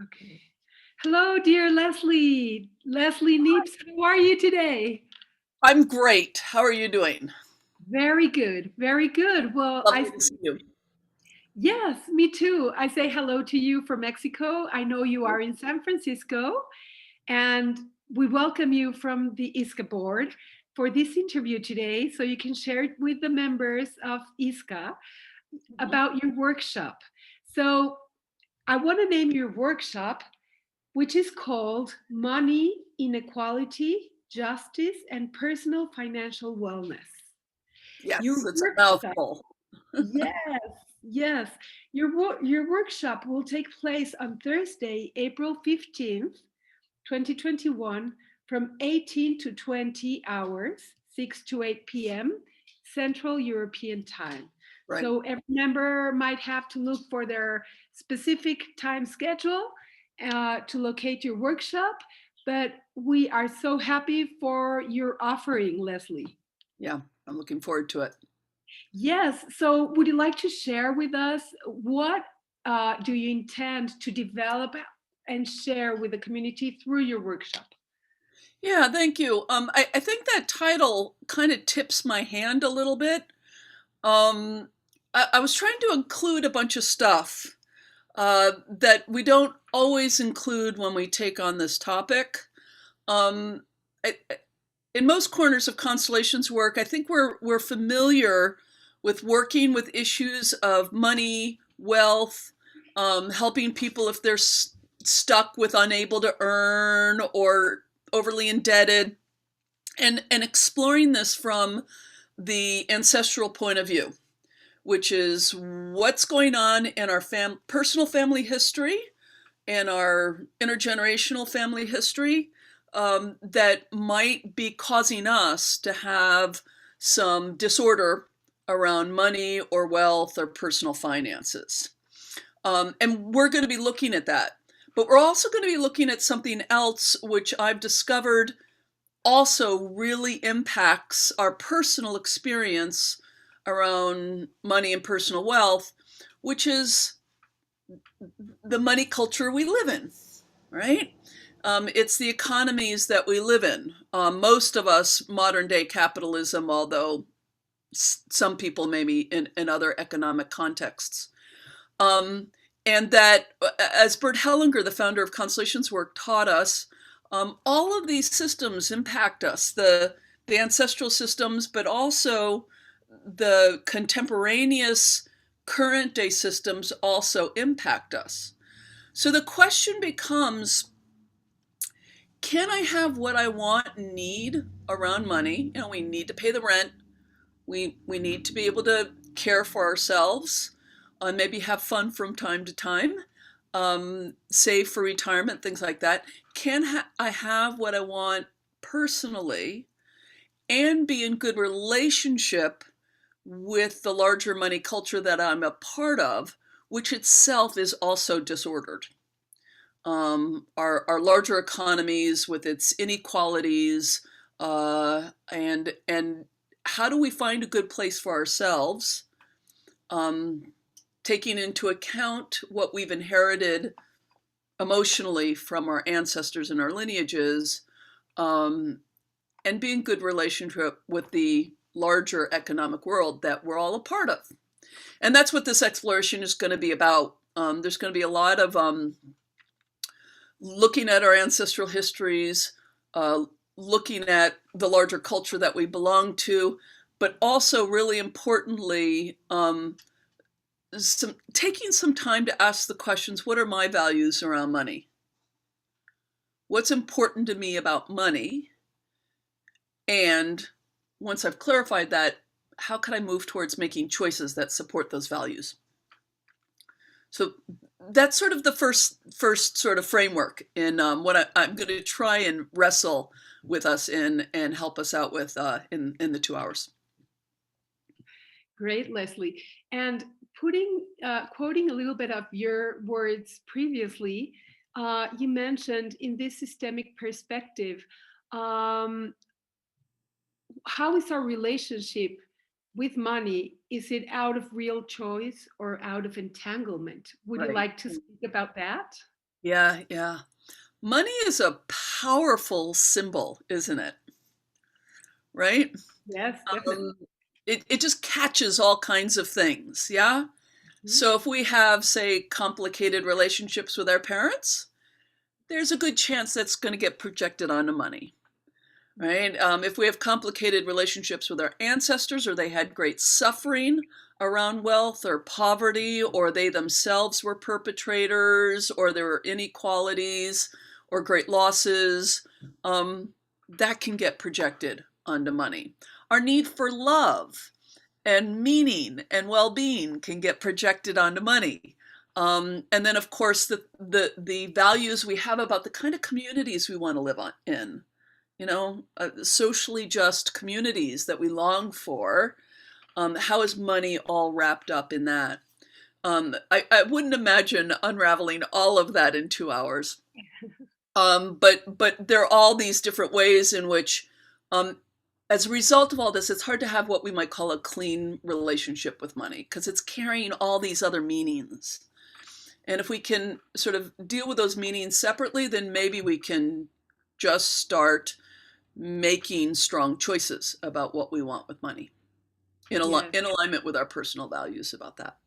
Okay. Hello, dear Leslie. Leslie Neeps, how are you today? I'm great. How are you doing? Very good, very good. Lovely to see you. Yes, me too. I say hello to you from Mexico. I know you are in San Francisco, and we welcome you from the ISCA board for this interview today so you can share it with the members of ISCA Mhm. about your workshop. So, I want to name your workshop, which is called Money, Inequality, Justice, and Personal Financial Wellness. Your Yes, it's a workshop, mouthful. yes, yes. Your workshop will take place on Thursday, April 15th, 2021, from 18 to 20 hours, 6 to 8 p.m. Central European Time. Right. So every member might have to look for their specific time schedule to locate your workshop. But we are so happy for your offering, Leslie. Yeah, I'm looking forward to it. Yes. So, would you like to share with us what do you intend to develop and share with the community through your workshop? Yeah, thank you. I think that title kind of tips my hand a little bit. I was trying to include a bunch of stuff that we don't always include when we take on this topic. Um, I, in most corners of Constellation's work, I think we're familiar with working with issues of money, wealth, helping people if they're stuck with unable to earn or overly indebted, and exploring this from the ancestral point of view, which is what's going on in our personal family history and our intergenerational family history that might be causing us to have some disorder around money or wealth or personal finances. And we're going to be looking at that. But we're also going to be looking at something else, which I've discovered also really impacts our personal experience around money and personal wealth, which is the money culture we live in, right? It's the economies that we live in. Most of us, modern day capitalism, although some people maybe in other economic contexts. Um, and that, as Bert Hellinger, the founder of Constellation's work, taught us, all of these systems impact us, the ancestral systems, but also the contemporaneous current day systems also impact us. So the question becomes, can I have what I want and need around money? You know, we need to pay the rent. We need to be able to care for ourselves, maybe have fun from time to time, save for retirement, things like that. Can I have what I want personally and be in good relationship with the larger money culture that I'm a part of, which itself is also disordered? Our larger economies with its inequalities, and how do we find a good place for ourselves, um, taking into account what we've inherited emotionally from our ancestors and our lineages, um, and be in good relationship with the larger economic world that we're all a part of. And that's what this exploration is going to be about. There's going to be a lot of looking at our ancestral histories, uh, looking at the larger culture that we belong to, but also really importantly, taking some time to ask the questions: what are my values around money? What's important to me about money? And once I've clarified that, how can I move towards making choices that support those values? So that's sort of the first sort of framework in what I'm going to try and wrestle with us in and help us out with in the 2 hours. Great, Leslie. And quoting a little bit of your words previously, you mentioned in this systemic perspective, um, how is our relationship with money? Is it out of real choice or out of entanglement? Would you Right. like to speak about that? Yeah, yeah. Money is a powerful symbol, isn't it? Right? Yes, definitely. Um, it just catches all kinds of things. Yeah. Mhm. So if we have, say, complicated relationships with our parents, there's a good chance that's going to get projected onto money. Right? If we have complicated relationships with our ancestors, or they had great suffering around wealth or poverty, or they themselves were perpetrators, or there were inequalities or great losses, that can get projected onto money. Our need for love and meaning and well-being can get projected onto money. And then, of course, the values we have about the kind of communities we want to live in, socially just communities that we long for. How is money all wrapped up in that? I wouldn't imagine unraveling all of that in 2 hours. But there are all these different ways in which, as a result of all this, it's hard to have what we might call a clean relationship with money because it's carrying all these other meanings. And if we can sort of deal with those meanings separately, then maybe we can just start making strong choices about what we want with money Yes, in alignment with our personal values about that.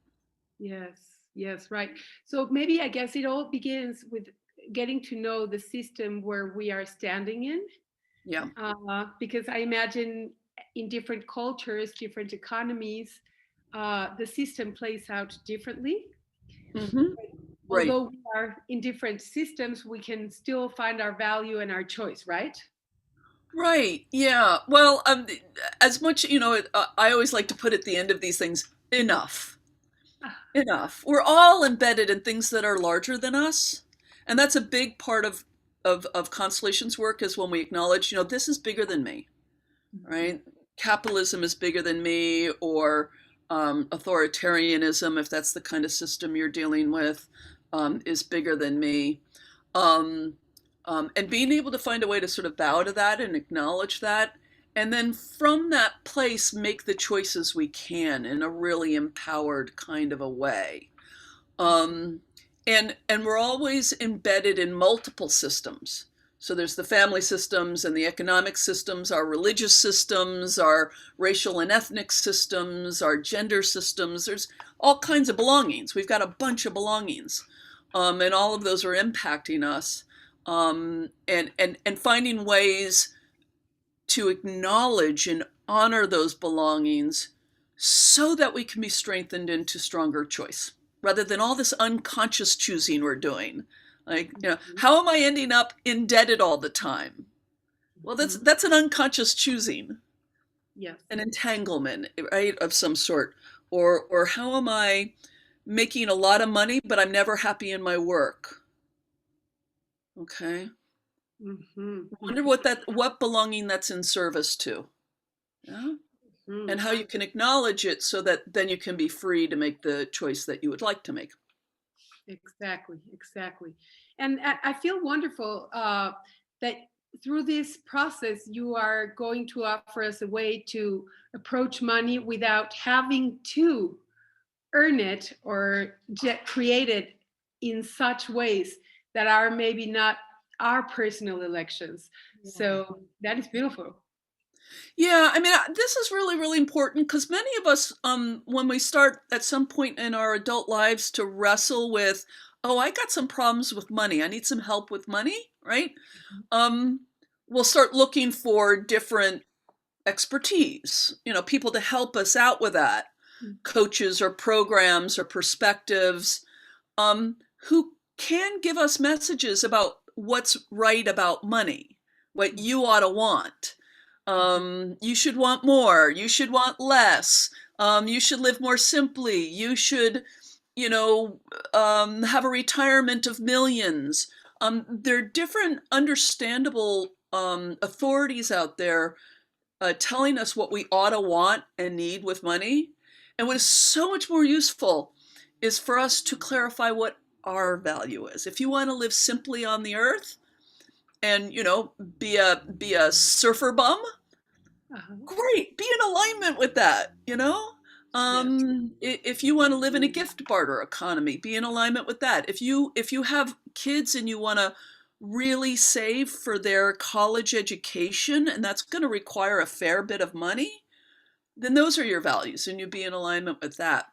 yes, yes, right. So maybe I guess it all begins with getting to know the system where we are standing in, Yeah. because I imagine in different cultures, different economies, the system plays out differently. Hmm. Right. Although we are in different systems, we can still find our value and our choice, right? Right. Yeah. Well, as much, I always like to put at the end of these things, enough. Ah, Enough. We're all embedded in things that are larger than us. And that's a big part of Constellation's work is when we acknowledge, this is bigger than me, mhm. right? Capitalism is bigger than me, or authoritarianism, if that's the kind of system you're dealing with, is bigger than me. Um, and being able to find a way to sort of bow to that and acknowledge that, and then from that place make the choices we can in a really empowered kind of a way. Um, and we're always embedded in multiple systems. So there's the family systems and the economic systems, our religious systems, our racial and ethnic systems, our gender systems. There's all kinds of belongings. We've got a bunch of belongings, and all of those are impacting us. And finding ways to acknowledge and honor those belongings so that we can be strengthened into stronger choice rather than all this unconscious choosing we're doing. Like, Mhm. how am I ending up indebted all the time? Well, that's Mhm. that's an unconscious choosing, Yes. an entanglement, right, of some sort. Or how am I making a lot of money but I'm never happy in my work? Okay. Mhm. Wonder what belonging that's in service to. Yeah. And Mhm. how you can acknowledge it so that then you can be free to make the choice that you would like to make. Exactly, exactly. And I feel wonderful that through this process, you are going to offer us a way to approach money without having to earn it or create it in such ways that are maybe not our personal elections. So that is beautiful. Yeah, I mean, this is really, really important because many of us, when we start at some point in our adult lives to wrestle with, oh, I got some problems with money, I need some help with money, right? Um, we'll start looking for different expertise, people to help us out with that, coaches or programs or perspectives, who can give us messages about what's right about money, what you ought to want. You should want more. You should want less. You should live more simply. You should, you know, have a retirement of millions. There are different understandable authorities out there telling us what we ought to want and need with money. And what is so much more useful is for us to clarify what our value is. If you want to live simply on the earth and be a surfer bum, Uh-huh. great. Be in alignment with that. Yes. If you want to live in a gift barter economy, be in alignment with that. If you have kids and you want to really save for their college education, and that's going to require a fair bit of money, then those are your values, and you be in alignment with that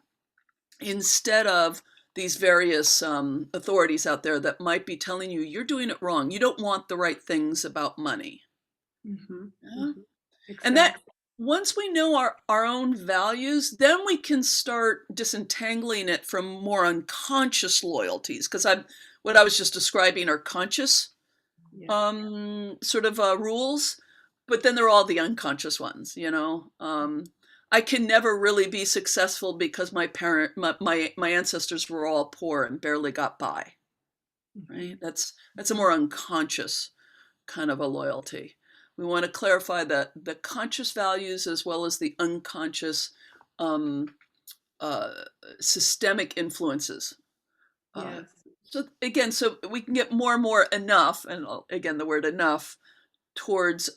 instead of these various authorities out there that might be telling you you're doing it wrong. You don't want the right things about money. Mm-hmm. Yeah? Mm-hmm. And that Exactly. once we know our own values, then we can start disentangling it from more unconscious loyalties. Because what I was just describing are conscious Yes. sort of rules, but then there are all the unconscious ones. I can never really be successful because my ancestors were all poor and barely got by. Mm-hmm. Right? That's a more unconscious kind of a loyalty. We want to clarify the conscious values as well as the unconscious um, uh, systemic influences. Uh, Yes. so we can get more and more enough, and again the word enough, towards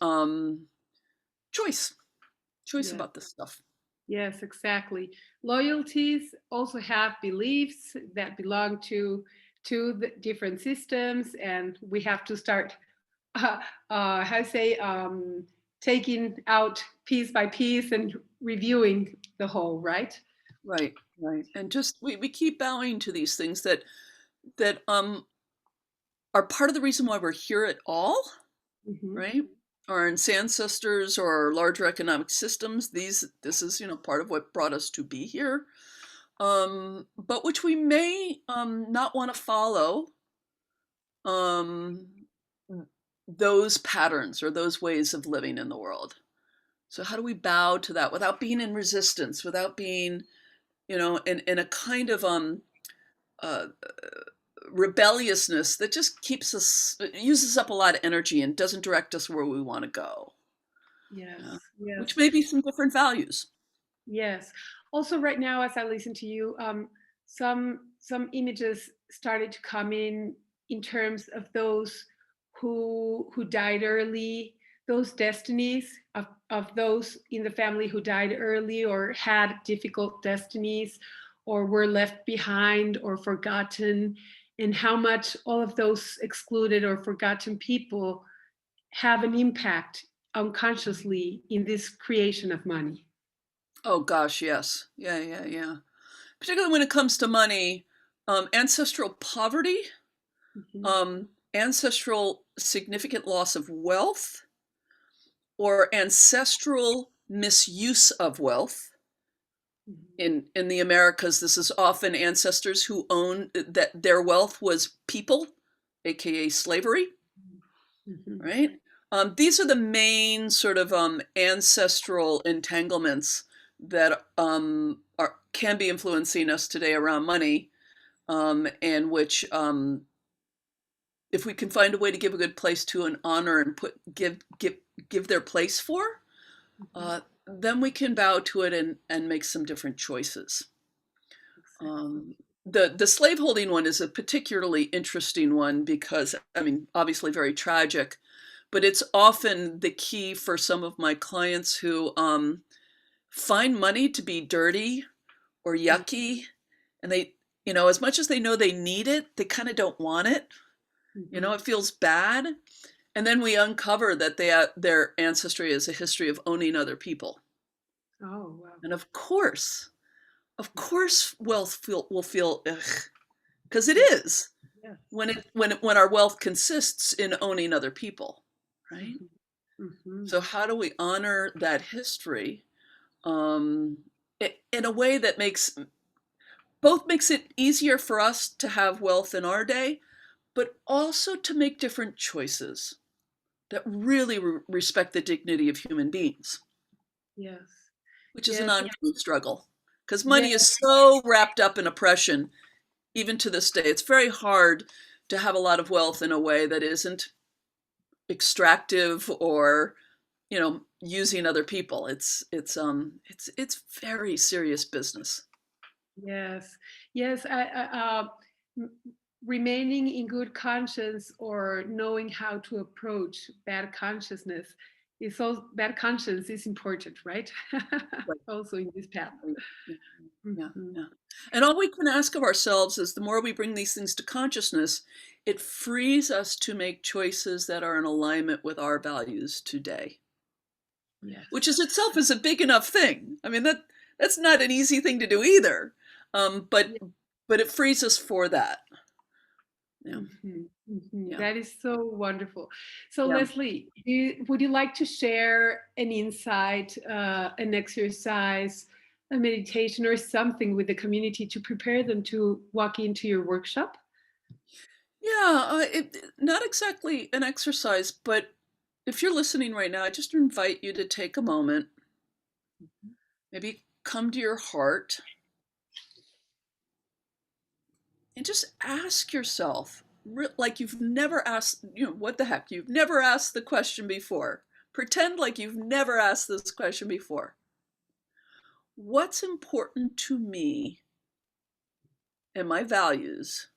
choice, choice Yes. about this stuff. Yes, exactly. Loyalties also have beliefs that belong to the different systems, and we have to start, how to say, taking out piece by piece and reviewing the whole. Right? Right, right, and just we keep bowing to these things that are part of the reason why we're here at all, Hmm. right? Our ancestors or larger economic systems. This is part of what brought us to be here, but which we may not want to follow um, those patterns or those ways of living in the world. So how do we bow to that without being in resistance, without being, in a kind of uh, rebelliousness that just uses up a lot of energy and doesn't direct us where we want to go. Yes. Which Yes. may be some different values. Yes. Also, right now, as I listen to you, some images started to come in terms of those who died early, those destinies of those in the family who died early or had difficult destinies or were left behind or forgotten, and how much all of those excluded or forgotten people have an impact unconsciously in this creation of money. Oh gosh, yes. Yeah, yeah, yeah. Particularly when it comes to money, ancestral poverty, Mhm. ancestral significant loss of wealth, or ancestral misuse of wealth. Mhm. In the Americas, this is often ancestors who own that their wealth was people, aka slavery, Mhm. right? These are the main sort of ancestral entanglements that can be influencing us today around money, and which, if we can find a way to give a good place to and honor and give their place for, Mhm. then we can bow to it and make some different choices. Exactly. Um, the slaveholding one is a particularly interesting one because, I mean, obviously very tragic, but it's often the key for some of my clients who find money to be dirty or yucky, and as much as they know they need it, they kind of don't want it. Mhm. It feels bad, and then we uncover that their ancestry is a history of owning other people, Oh, wow. and of course, wealth will feel ugh, because it Yes. is Yes. when our wealth consists in owning other people, right? Mhm. Mhm. So how do we honor that history um, in a way that makes it easier for us to have wealth in our day, but also to make different choices that really respect the dignity of human beings, Yes. which is an Yes. ongoing struggle. Because money Yes. is so wrapped up in oppression, even to this day. It's very hard to have a lot of wealth in a way that isn't extractive or using other people. It's very serious business. Yes. Yes. M- Remaining in good conscience or knowing how to approach bad consciousness It's all that conscience is important, right? Right. Also in this path. Right. Yeah. Yeah. Mhm. Yeah. And all we can ask of ourselves is the more we bring these things to consciousness, it frees us to make choices that are in alignment with our values today, which Yes. is itself is a big enough thing. I mean, that's not an easy thing to do either. Um, but Yeah. but it frees us for that. Yeah. Yeah. That is so wonderful. So, Yeah. Leslie, would you like to share an insight, an exercise, a meditation, or something with the community to prepare them to walk into your workshop? Yeah. Not exactly an exercise, but if you're listening right now, I just invite you to take a moment, maybe come to your heart, and just ask yourself, like you've never asked, what the heck? You've never asked the question before. Pretend like you've never asked this question before. What's important to me and my values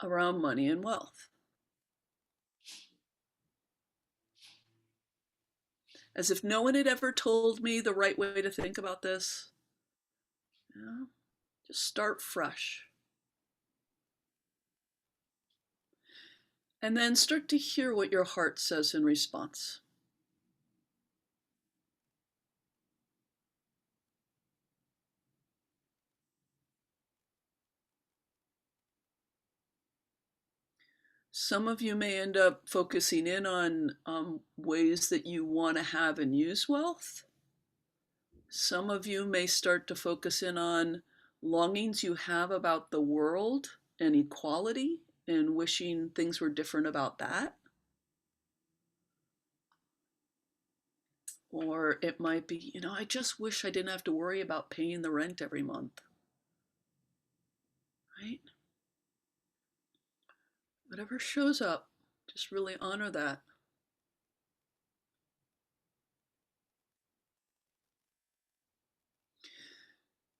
around money and wealth? As if no one had ever told me the right way to think about this. Just start fresh. And then start to hear what your heart says in response. Some of you may end up focusing in on ways that you want to have and use wealth. Some of you may start to focus in on longings you have about the world and equality and wishing things were different about that. Or it might be, I just wish I didn't have to worry about paying the rent every month, right? Whatever shows up, just really honor that.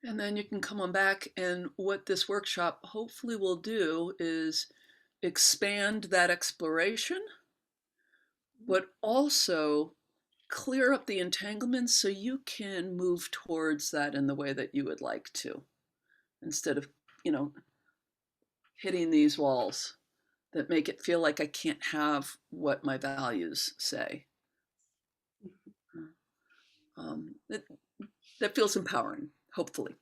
And then you can come on back, and what this workshop hopefully will do is expand that exploration, but also clear up the entanglements so you can move towards that in the way that you would like to, instead of, hitting these walls that make it feel like I can't have what my values say. That, that feels empowering, hopefully.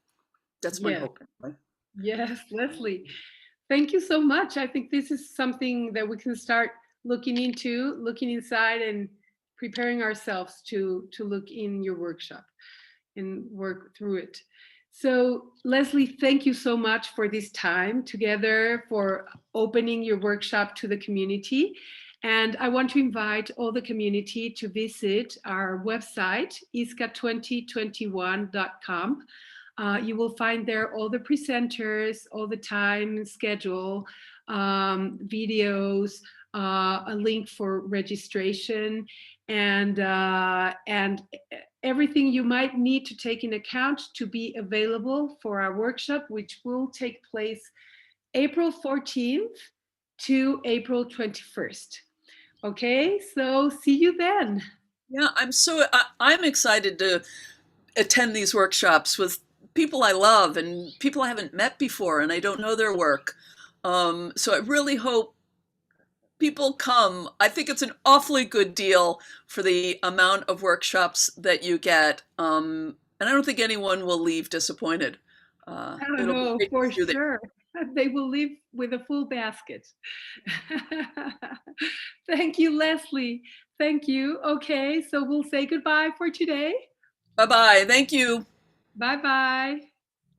That's my Yes. hope. Anyway. Yes, Leslie. Thank you so much. I think this is something that we can start looking into, looking inside, and preparing ourselves to look in your workshop and work through it. So, Leslie, thank you so much for this time together, for opening your workshop to the community. And I want to invite all the community to visit our website, isca2021.com. You will find there all the presenters, all the time schedule, videos, a link for registration, and everything you might need to take in account to be available for our workshop, which will take place April 14th to April 21st. Okay, so see you then. Yeah, I'm excited to attend these workshops with people I love and people I haven't met before and I don't know their work. So I really hope people come. I think it's an awfully good deal for the amount of workshops that you get. And I don't think anyone will leave disappointed. I don't It'll be know great to for see you there. sure. They will leave with a full basket. Thank you, Leslie. Thank you. Okay, so we'll say goodbye for today. Bye bye. Thank you. Bye bye.